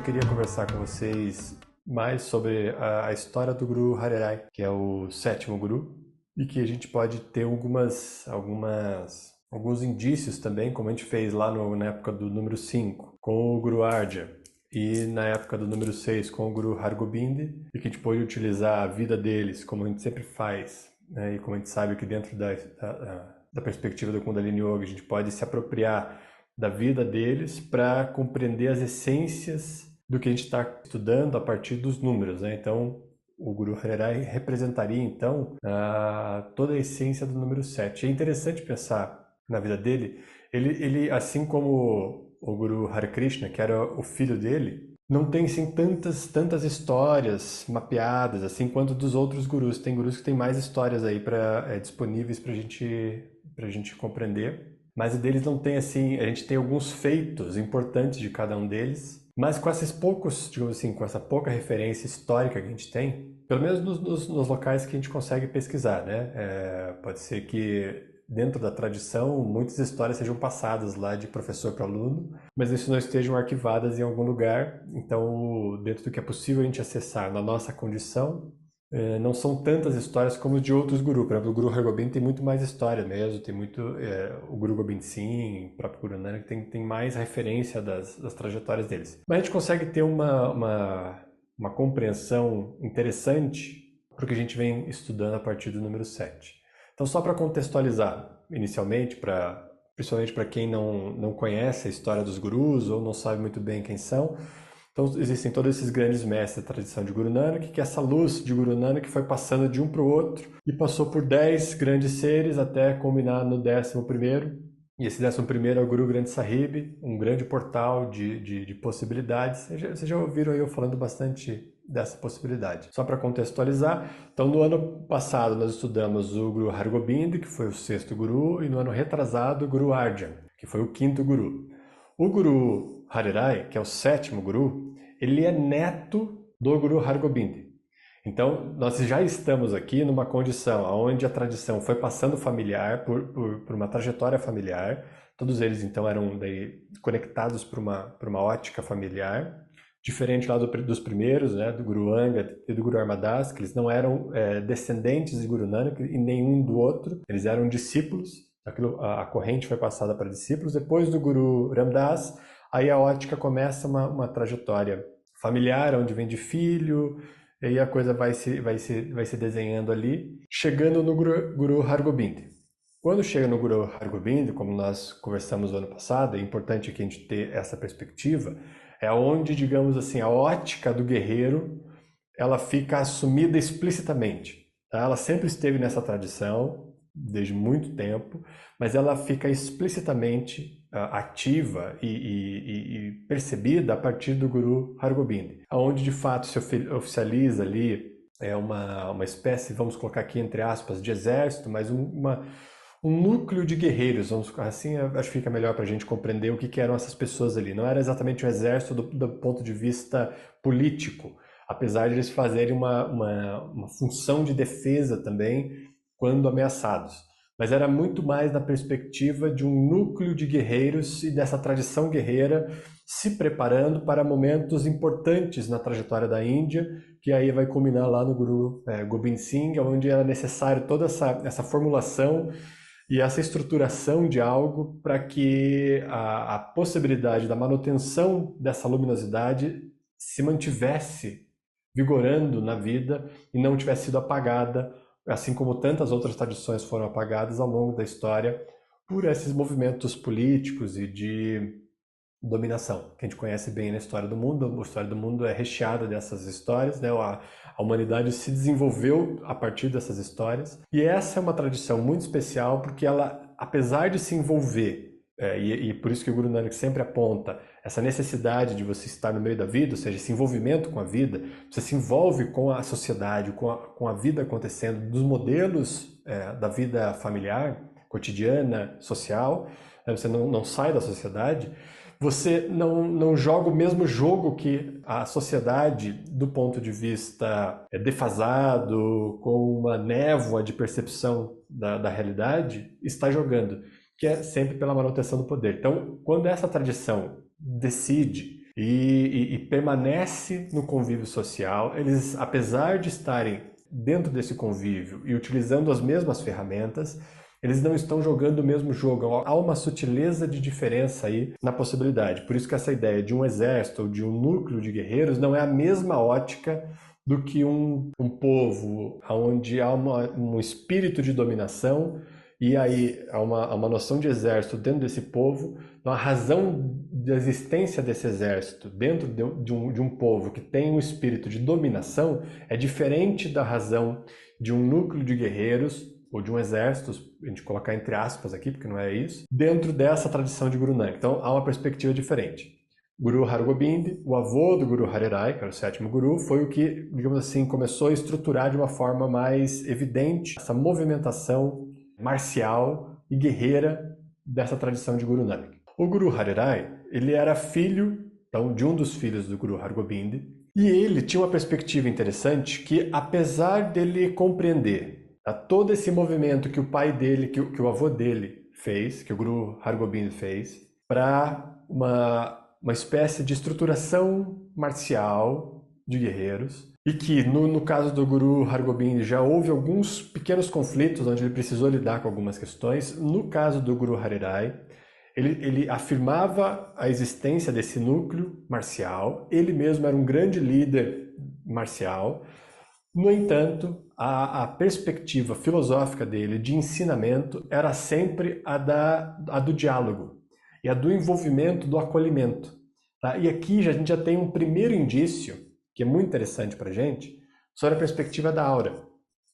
queria conversar com vocês mais sobre a história do Guru Hari Rai, que é o sétimo Guru, e que a gente pode ter alguns indícios também, como a gente fez lá na época do número 5 com o Guru Arjan, e na época do número 6 com o Guru Hargobind, e que a gente pode utilizar a vida deles, como a gente sempre faz, né? E como a gente sabe que dentro da perspectiva do Kundalini Yoga, a gente pode se apropriar da vida deles para compreender as essências do que a gente está estudando a partir dos números, né? Então, o Guru Hari Rai representaria, então, toda a essência do número 7. É interessante pensar na vida dele. Ele, assim como o Guru Hare Krishna, que era o filho dele, não tem assim, tantas histórias mapeadas, assim quanto dos outros gurus. Tem gurus que têm mais histórias aí disponíveis para a gente compreender. Mas o deles não tem assim, a gente tem alguns feitos importantes de cada um deles, mas com esses poucos, digamos assim, com essa pouca referência histórica que a gente tem, pelo menos nos locais que a gente consegue pesquisar, né? Pode ser que dentro da tradição muitas histórias sejam passadas lá de professor para aluno, mas isso não estejam arquivadas em algum lugar. Então, dentro do que é possível a gente acessar na nossa condição, não são tantas histórias como de outros gurus. Por exemplo, o Guru Hargobind tem muito mais história mesmo, tem muito... o Guru Gobind Singh, o próprio Guru Nanak, tem mais referência das trajetórias deles. Mas a gente consegue ter uma compreensão interessante para o que a gente vem estudando a partir do número 7. Então, só para contextualizar, inicialmente, principalmente para quem não conhece a história dos gurus ou não sabe muito bem quem são. Então, existem todos esses grandes mestres da tradição de Guru Nanak, que essa luz de Guru Nanak foi passando de um para o outro e passou por 10 grandes seres até culminar no 11º. E esse 11º é o Guru Granth Sahib, um grande portal de possibilidades. Vocês já ouviram eu falando bastante dessa possibilidade. Só para contextualizar, então no ano passado nós estudamos o Guru Hargobind, que foi o 6º Guru, e no ano retrasado o Guru Arjan, que foi o 5º Guru. O Guru Hari Rai, que é o 7º Guru, ele é neto do Guru Hargobind. Então, nós já estamos aqui numa condição onde a tradição foi passando familiar, por uma trajetória familiar. Todos eles, então, eram conectados por uma ótica familiar, diferente lá dos primeiros, né, do Guru Angad e do Guru Armadas, que eles não eram descendentes de Guru Nanak e nenhum do outro, eles eram discípulos. A corrente foi passada para discípulos. Depois do Guru Ramdas, aí a ótica começa uma trajetória familiar, onde vem de filho, e aí a coisa vai se desenhando ali, chegando no Guru Hargobind. Quando chega no Guru Hargobind, como nós conversamos no ano passado, é importante que a gente tenha essa perspectiva, é onde, digamos assim, a ótica do guerreiro, ela fica assumida explicitamente. Tá? Ela sempre esteve nessa tradição, desde muito tempo, mas ela fica explicitamente ativa e percebida a partir do Guru Hargobind, onde de fato se oficializa ali uma espécie, vamos colocar aqui entre aspas, de exército, mas um núcleo de guerreiros, vamos assim, acho que fica melhor para a gente compreender o que eram essas pessoas ali. Não era exatamente um exército do ponto de vista político, apesar de eles fazerem uma função de defesa também quando ameaçados. Mas era muito mais na perspectiva de um núcleo de guerreiros e dessa tradição guerreira se preparando para momentos importantes na trajetória da Índia, que aí vai culminar lá no Guru Gobind Singh, onde era necessário toda essa formulação e essa estruturação de algo para que a possibilidade da manutenção dessa luminosidade se mantivesse vigorando na vida e não tivesse sido apagada, assim como tantas outras tradições foram apagadas ao longo da história por esses movimentos políticos e de dominação, que a gente conhece bem na história do mundo. A história do mundo é recheada dessas histórias, né? A humanidade se desenvolveu a partir dessas histórias, e essa é uma tradição muito especial porque ela, apesar de se envolver, e por isso que o Guru Nanak sempre aponta essa necessidade de você estar no meio da vida, ou seja, esse envolvimento com a vida, você se envolve com a sociedade, com a vida acontecendo, dos modelos da vida familiar, cotidiana, social, você não sai da sociedade, você não joga o mesmo jogo que a sociedade, do ponto de vista defasado, com uma névoa de percepção da realidade, está jogando, que é sempre pela manutenção do poder. Então, quando essa tradição decide e permanece no convívio social. Eles, apesar de estarem dentro desse convívio e utilizando as mesmas ferramentas, eles não estão jogando o mesmo jogo. Há uma sutileza de diferença aí na possibilidade. Por isso que essa ideia de um exército ou de um núcleo de guerreiros não é a mesma ótica do que um povo onde há um espírito de dominação e aí há uma noção de exército dentro desse povo. Então, a razão da existência desse exército dentro de um povo que tem um espírito de dominação é diferente da razão de um núcleo de guerreiros ou de um exército, a gente colocar entre aspas aqui, porque não é isso, dentro dessa tradição de Guru Nanak. Então, há uma perspectiva diferente. Guru Hargobind, o avô do Guru Hari Rai, que era o sétimo Guru, foi o que, digamos assim, começou a estruturar de uma forma mais evidente essa movimentação marcial e guerreira dessa tradição de Guru Nanak. O Guru Hari Rai, ele era filho, então, de um dos filhos do Guru Hargobind, e ele tinha uma perspectiva interessante que, apesar dele compreender todo esse movimento que o pai dele, que o avô dele fez, que o Guru Hargobind fez, para uma espécie de estruturação marcial de guerreiros, e que no caso do Guru Hargobind já houve alguns pequenos conflitos onde ele precisou lidar com algumas questões. No caso do Guru Hari Rai, ele afirmava a existência desse núcleo marcial, ele mesmo era um grande líder marcial. No entanto, a perspectiva filosófica dele de ensinamento era sempre a do diálogo e a do envolvimento, do acolhimento. Tá? E aqui a gente já tem um primeiro indício, que é muito interessante para a gente, sobre a perspectiva da aura.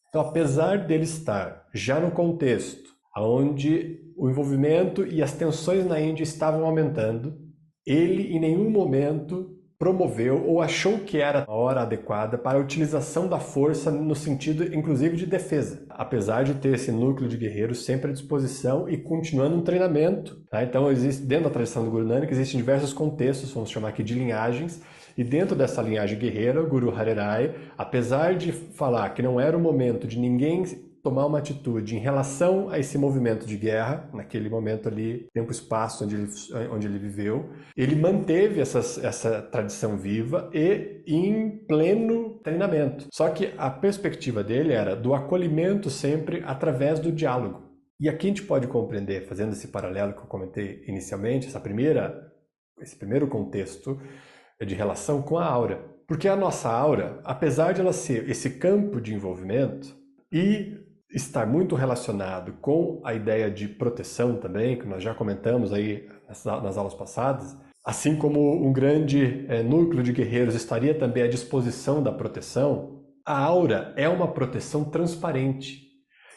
Então, apesar dele estar já no contexto onde o envolvimento e as tensões na Índia estavam aumentando, ele em nenhum momento promoveu ou achou que era a hora adequada para a utilização da força no sentido, inclusive, de defesa. Apesar de ter esse núcleo de guerreiros sempre à disposição e continuando um treinamento. Tá? Então, dentro da tradição do Guru Nanak, existem diversos contextos, vamos chamar aqui de linhagens, e dentro dessa linhagem guerreira, o Guru Hari Rai, apesar de falar que não era o momento de ninguém tomar uma atitude em relação a esse movimento de guerra, naquele momento ali, tempo e espaço onde ele viveu, ele manteve essa tradição viva e em pleno treinamento. Só que a perspectiva dele era do acolhimento sempre através do diálogo. E aqui a gente pode compreender, fazendo esse paralelo que eu comentei inicialmente, esse primeiro contexto de relação com a aura. Porque a nossa aura, apesar de ela ser esse campo de envolvimento e estar muito relacionado com a ideia de proteção também, que nós já comentamos aí nas aulas passadas, assim como um grande núcleo de guerreiros estaria também à disposição da proteção, a aura é uma proteção transparente.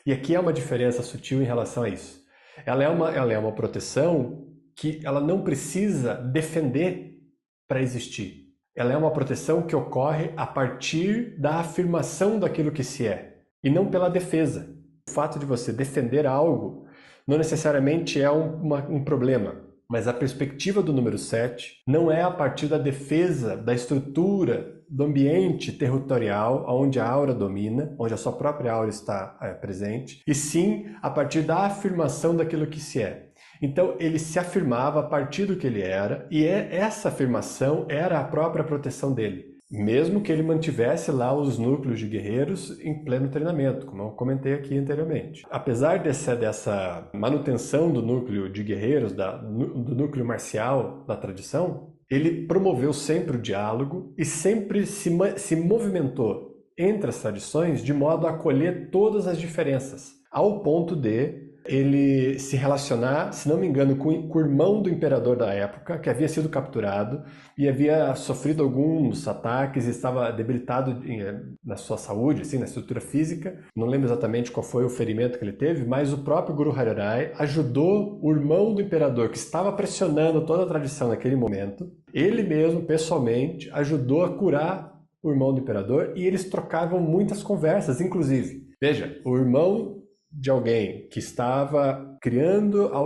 E aqui há uma diferença sutil em relação a isso. Ela é uma proteção que ela não precisa defender para existir. Ela é uma proteção que ocorre a partir da afirmação daquilo que se é, e não pela defesa. O fato de você defender algo não necessariamente é um problema, mas a perspectiva do número 7 não é a partir da defesa da estrutura do ambiente territorial onde a aura domina, onde a sua própria aura está presente, e sim a partir da afirmação daquilo que se é. Então ele se afirmava a partir do que ele era, e essa afirmação era a própria proteção dele. Mesmo que ele mantivesse lá os núcleos de guerreiros em pleno treinamento, como eu comentei aqui anteriormente. Apesar dessa manutenção do núcleo de guerreiros, do núcleo marcial da tradição, ele promoveu sempre o diálogo e sempre se movimentou entre as tradições de modo a acolher todas as diferenças, ao ponto de ele se relacionar, se não me engano, com o irmão do imperador da época, que havia sido capturado e havia sofrido alguns ataques e estava debilitado na sua saúde, assim, na estrutura física. Não lembro exatamente qual foi o ferimento que ele teve, mas o próprio Guru Hari Rai ajudou o irmão do imperador, que estava pressionando toda a tradição naquele momento. Ele mesmo, pessoalmente, ajudou a curar o irmão do imperador e eles trocavam muitas conversas, inclusive. Veja, o irmão de alguém que estava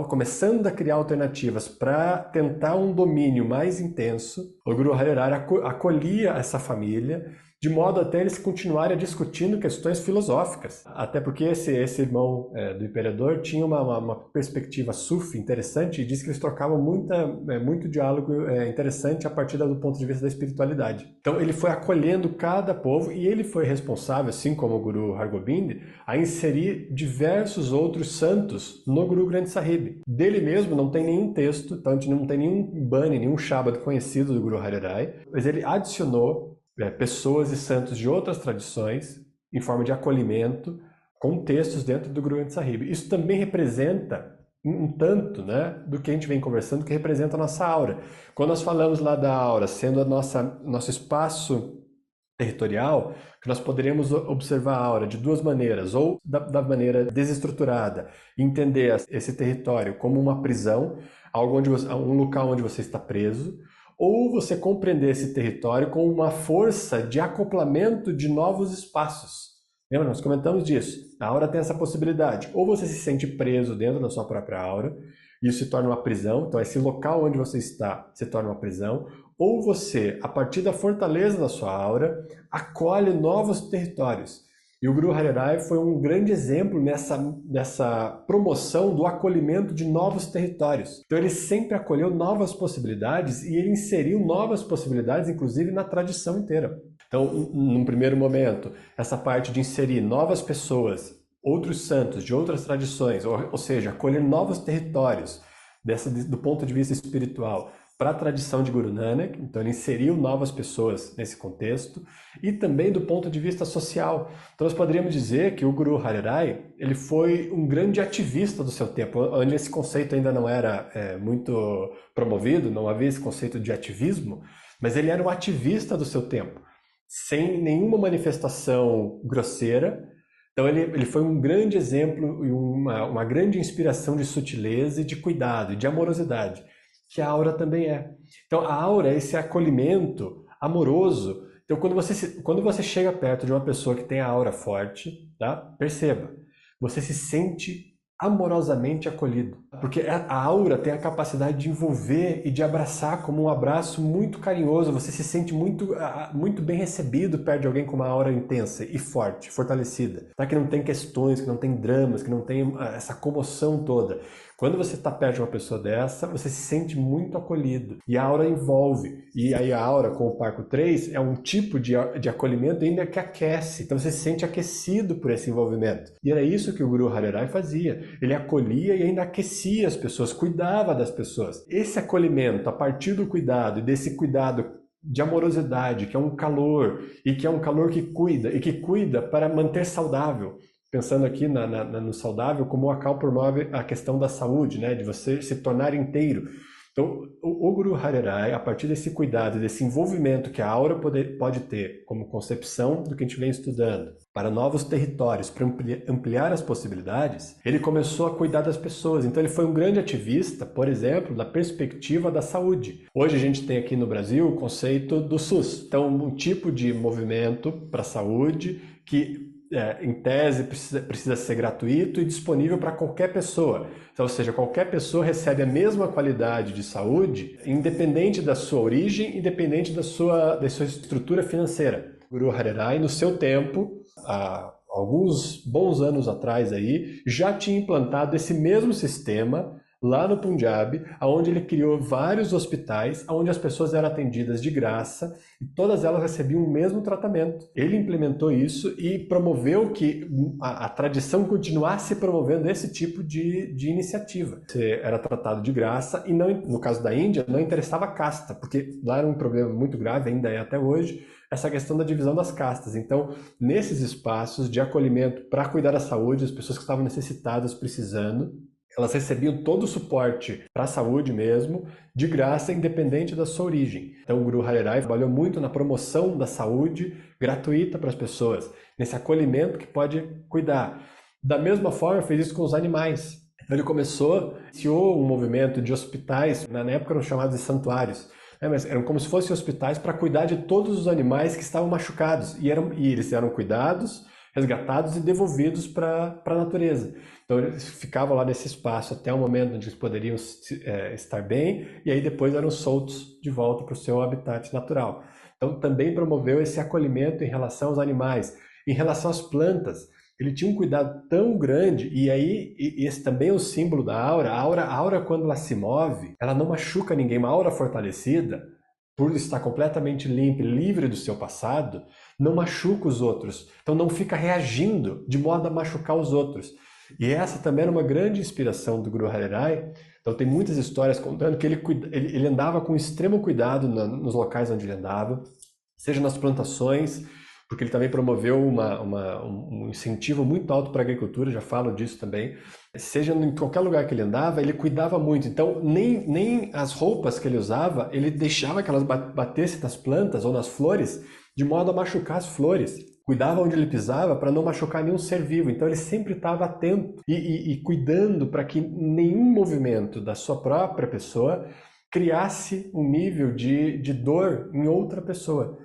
começando a criar alternativas para tentar um domínio mais intenso, o Guru Hari Rai acolhia essa família de modo até eles continuarem discutindo questões filosóficas. Até porque esse irmão do imperador tinha uma perspectiva sufi interessante e diz que eles trocavam muito diálogo interessante a partir do ponto de vista da espiritualidade. Então ele foi acolhendo cada povo e ele foi responsável, assim como o Guru Hargobind, a inserir diversos outros santos no Guru Granth Sahib. Dele mesmo não tem nenhum texto, então a gente não tem nenhum Bani, nenhum Shabad conhecido do Guru Hari Rai, mas ele adicionou pessoas e santos de outras tradições em forma de acolhimento com textos dentro do Guru Granth Sahib. Isso também representa um tanto, né, do que a gente vem conversando, que representa a nossa aura. Quando nós falamos lá da aura sendo nosso espaço territorial, que nós poderíamos observar a aura de duas maneiras, ou da maneira desestruturada, entender esse território como uma prisão, um local onde você está preso, ou você compreender esse território como uma força de acoplamento de novos espaços. Lembra? Nós comentamos disso. A aura tem essa possibilidade. Ou você se sente preso dentro da sua própria aura, e isso se torna uma prisão, então esse local onde você está se torna uma prisão, ou você, a partir da fortaleza da sua aura, acolhe novos territórios. E o Guru Hari Rai foi um grande exemplo nessa promoção do acolhimento de novos territórios. Então ele sempre acolheu novas possibilidades e ele inseriu novas possibilidades, inclusive na tradição inteira. Então, num primeiro momento, essa parte de inserir novas pessoas, outros santos de outras tradições, ou seja, acolher novos territórios do ponto de vista espiritual, para a tradição de Guru Nanak, então ele inseriu novas pessoas nesse contexto, e também do ponto de vista social. Então nós poderíamos dizer que o Guru Hari Rai, ele foi um grande ativista do seu tempo, onde esse conceito ainda não era muito promovido, não havia esse conceito de ativismo, mas ele era um ativista do seu tempo, sem nenhuma manifestação grosseira. Então ele foi um grande exemplo e uma grande inspiração de sutileza e de cuidado, e de amorosidade, que a aura também é. Então a aura é esse acolhimento amoroso. Então quando você chega perto de uma pessoa que tem a aura forte, tá? Perceba, você se sente amorosamente acolhido, porque a aura tem a capacidade de envolver e de abraçar como um abraço muito carinhoso. Você se sente muito bem recebido perto de alguém com uma aura intensa e forte, fortalecida, tá? Que não tem questões, que não tem dramas, que não tem essa comoção toda. Quando você está perto de uma pessoa dessa, você se sente muito acolhido. E a aura envolve. E aí a aura com o Parco 3 é um tipo de acolhimento ainda que aquece. Então você se sente aquecido por esse envolvimento. E era isso que o Guru Hari Rai fazia. Ele acolhia e ainda aquecia as pessoas, cuidava das pessoas. Esse acolhimento, a partir do cuidado e desse cuidado de amorosidade, que é um calor, e que é um calor que cuida, e que cuida para manter saudável. Pensando aqui no saudável, como o Akal promove a questão da saúde, né? De você se tornar inteiro. Então, o Guru Hari Rai, a partir desse cuidado, desse envolvimento que a aura pode ter como concepção do que a gente vem estudando, para novos territórios, para ampliar as possibilidades, ele começou a cuidar das pessoas. Então, ele foi um grande ativista, por exemplo, da perspectiva da saúde. Hoje a gente tem aqui no Brasil o conceito do SUS. Então, um tipo de movimento para a saúde que em tese precisa ser gratuito e disponível para qualquer pessoa. Então, ou seja, qualquer pessoa recebe a mesma qualidade de saúde, independente da sua origem, independente da sua estrutura financeira. O Guru Hari Rai, no seu tempo, há alguns bons anos atrás aí, já tinha implantado esse mesmo sistema lá no Punjab, onde ele criou vários hospitais, onde as pessoas eram atendidas de graça e todas elas recebiam o mesmo tratamento. Ele implementou isso e promoveu que a tradição continuasse promovendo esse tipo de iniciativa. Você era tratado de graça e, não, no caso da Índia, não interessava a casta, porque lá era um problema muito grave, ainda é até hoje, essa questão da divisão das castas. Então, nesses espaços de acolhimento para cuidar da saúde, as pessoas que estavam necessitadas, precisando, elas recebiam todo o suporte para a saúde mesmo, de graça, independente da sua origem. Então o Guru Hari Rai trabalhou muito na promoção da saúde gratuita para as pessoas, nesse acolhimento que pode cuidar. Da mesma forma, fez isso com os animais. Então ele iniciou um movimento de hospitais, na época eram chamados de santuários, mas eram como se fossem hospitais para cuidar de todos os animais que estavam machucados, e eles eram cuidados, resgatados e devolvidos para a natureza. Então eles ficavam lá nesse espaço até o momento onde eles poderiam estar bem, e aí depois eram soltos de volta para o seu habitat natural. Então também promoveu esse acolhimento em relação aos animais. Em relação às plantas, ele tinha um cuidado tão grande, e aí esse também é o símbolo da aura. A aura, quando ela se move, ela não machuca ninguém. Uma aura fortalecida, por estar completamente limpa e livre do seu passado, não machuca os outros. Então não fica reagindo de modo a machucar os outros. E essa também era uma grande inspiração do Guru Hari Rai. Então tem muitas histórias contando que ele andava com extremo cuidado nos locais onde ele andava, seja nas plantações, porque ele também promoveu um incentivo muito alto para a agricultura, já falo disso também. Seja em qualquer lugar que ele andava, ele cuidava muito. Então, nem as roupas que ele usava, ele deixava que elas batessem nas plantas ou nas flores, de modo a machucar as flores. Cuidava onde ele pisava para não machucar nenhum ser vivo. Então, ele sempre estava atento e cuidando para que nenhum movimento da sua própria pessoa criasse um nível de dor em outra pessoa.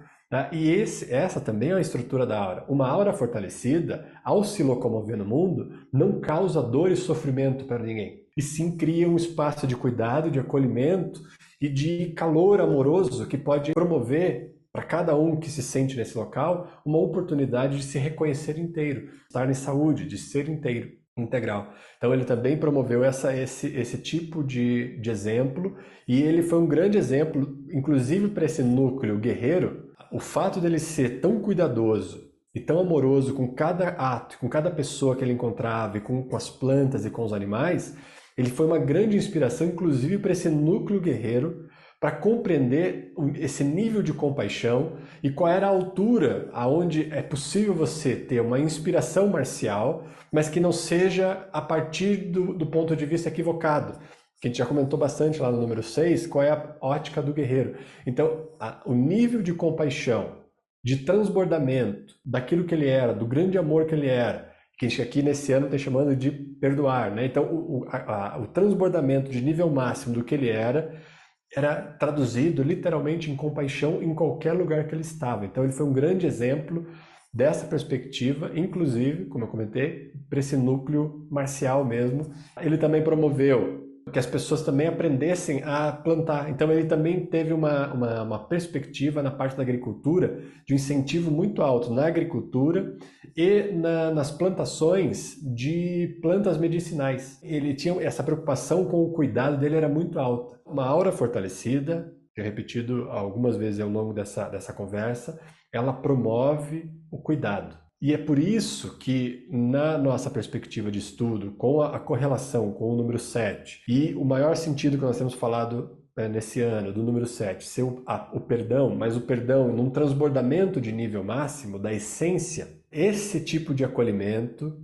E essa também é a estrutura da aura. Uma aura fortalecida, ao se locomover no mundo, não causa dor e sofrimento para ninguém. E sim cria um espaço de cuidado, de acolhimento e de calor amoroso que pode promover para cada um que se sente nesse local uma oportunidade de se reconhecer inteiro, estar em saúde, de ser inteiro, integral. Então ele também promoveu esse tipo de exemplo, e ele foi um grande exemplo, inclusive para esse núcleo guerreiro. O fato dele ser tão cuidadoso e tão amoroso com cada ato, com cada pessoa que ele encontrava, e com as plantas e com os animais, ele foi uma grande inspiração, inclusive para esse núcleo guerreiro, para compreender esse nível de compaixão e qual era a altura aonde é possível você ter uma inspiração marcial, mas que não seja a partir do ponto de vista equivocado. Que a gente já comentou bastante lá no número 6, qual é a ótica do guerreiro. Então, o nível de compaixão, de transbordamento daquilo que ele era, do grande amor que ele era, que a gente aqui nesse ano está chamando de perdoar, né? Então, o transbordamento de nível máximo do que ele era traduzido literalmente em compaixão em qualquer lugar que ele estava. Então, ele foi um grande exemplo dessa perspectiva, inclusive, como eu comentei, para esse núcleo marcial mesmo. Ele também promoveu que as pessoas também aprendessem a plantar. Então ele também teve uma perspectiva na parte da agricultura de um incentivo muito alto na agricultura e nas plantações de plantas medicinais. Ele tinha essa preocupação com o cuidado dele, era muito alta. Uma aura fortalecida, que é repetido algumas vezes ao longo dessa conversa, ela promove o cuidado. E é por isso que, na nossa perspectiva de estudo, com a correlação com o número 7, e o maior sentido que nós temos falado nesse ano, do número 7, ser o perdão, mas o perdão num transbordamento de nível máximo, da essência, esse tipo de acolhimento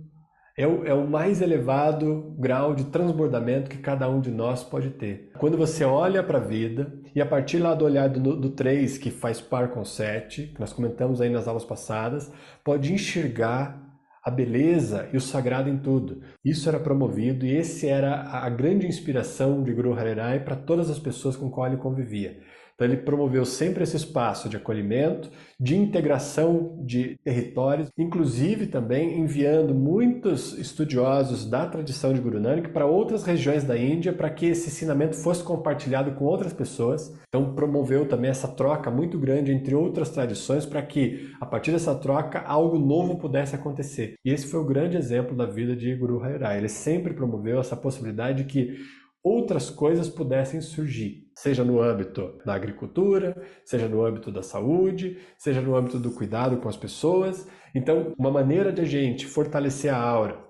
é o mais elevado grau de transbordamento que cada um de nós pode ter. Quando você olha para a vida, e a partir lá do olhar do 3, que faz par com o 7, que nós comentamos aí nas aulas passadas, pode enxergar a beleza e o sagrado em tudo. Isso era promovido, e esse era a grande inspiração de Guru Hari Rai para todas as pessoas com qual ele convivia. Então ele promoveu sempre esse espaço de acolhimento, de integração de territórios, inclusive também enviando muitos estudiosos da tradição de Guru Nanak para outras regiões da Índia, para que esse ensinamento fosse compartilhado com outras pessoas. Então promoveu também essa troca muito grande entre outras tradições, para que, a partir dessa troca, algo novo pudesse acontecer. E esse foi o grande exemplo da vida de Guru Hari Rai. Ele sempre promoveu essa possibilidade de que outras coisas pudessem surgir, seja no âmbito da agricultura, seja no âmbito da saúde, seja no âmbito do cuidado com as pessoas. Então, uma maneira de a gente fortalecer a aura,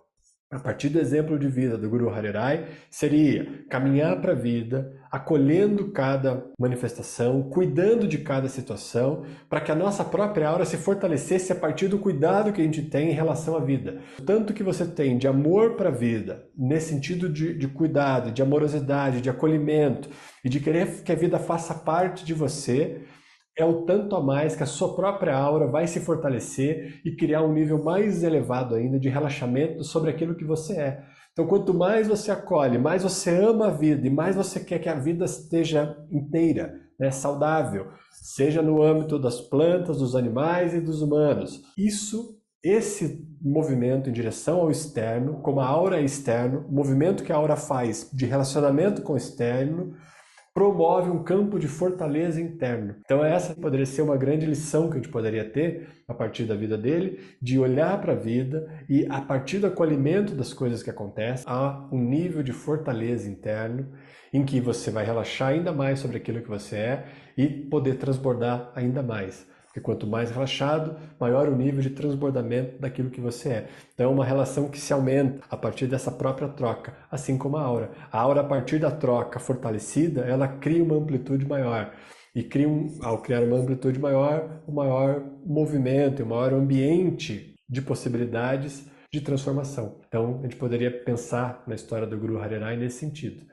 a partir do exemplo de vida do Guru Hari Rai, seria caminhar para a vida, acolhendo cada manifestação, cuidando de cada situação, para que a nossa própria aura se fortalecesse a partir do cuidado que a gente tem em relação à vida. Tanto que você tem de amor para a vida, nesse sentido de cuidado, de amorosidade, de acolhimento, e de querer que a vida faça parte de você, é o tanto a mais que a sua própria aura vai se fortalecer e criar um nível mais elevado ainda de relaxamento sobre aquilo que você é. Então, quanto mais você acolhe, mais você ama a vida e mais você quer que a vida esteja inteira, né, saudável, seja no âmbito das plantas, dos animais e dos humanos. Esse movimento em direção ao externo, como a aura é externo, o movimento que a aura faz de relacionamento com o externo, promove um campo de fortaleza interno. Então essa poderia ser uma grande lição que a gente poderia ter a partir da vida dele, de olhar para a vida e a partir do acolhimento das coisas que acontecem, há um nível de fortaleza interno em que você vai relaxar ainda mais sobre aquilo que você é e poder transbordar ainda mais. Porque quanto mais relaxado, maior o nível de transbordamento daquilo que você é. Então é uma relação que se aumenta a partir dessa própria troca, assim como a aura. A aura, a partir da troca fortalecida, ela cria uma amplitude maior. E ao criar uma amplitude maior, um maior movimento, um maior ambiente de possibilidades de transformação. Então a gente poderia pensar na história do Guru Hari Rai nesse sentido.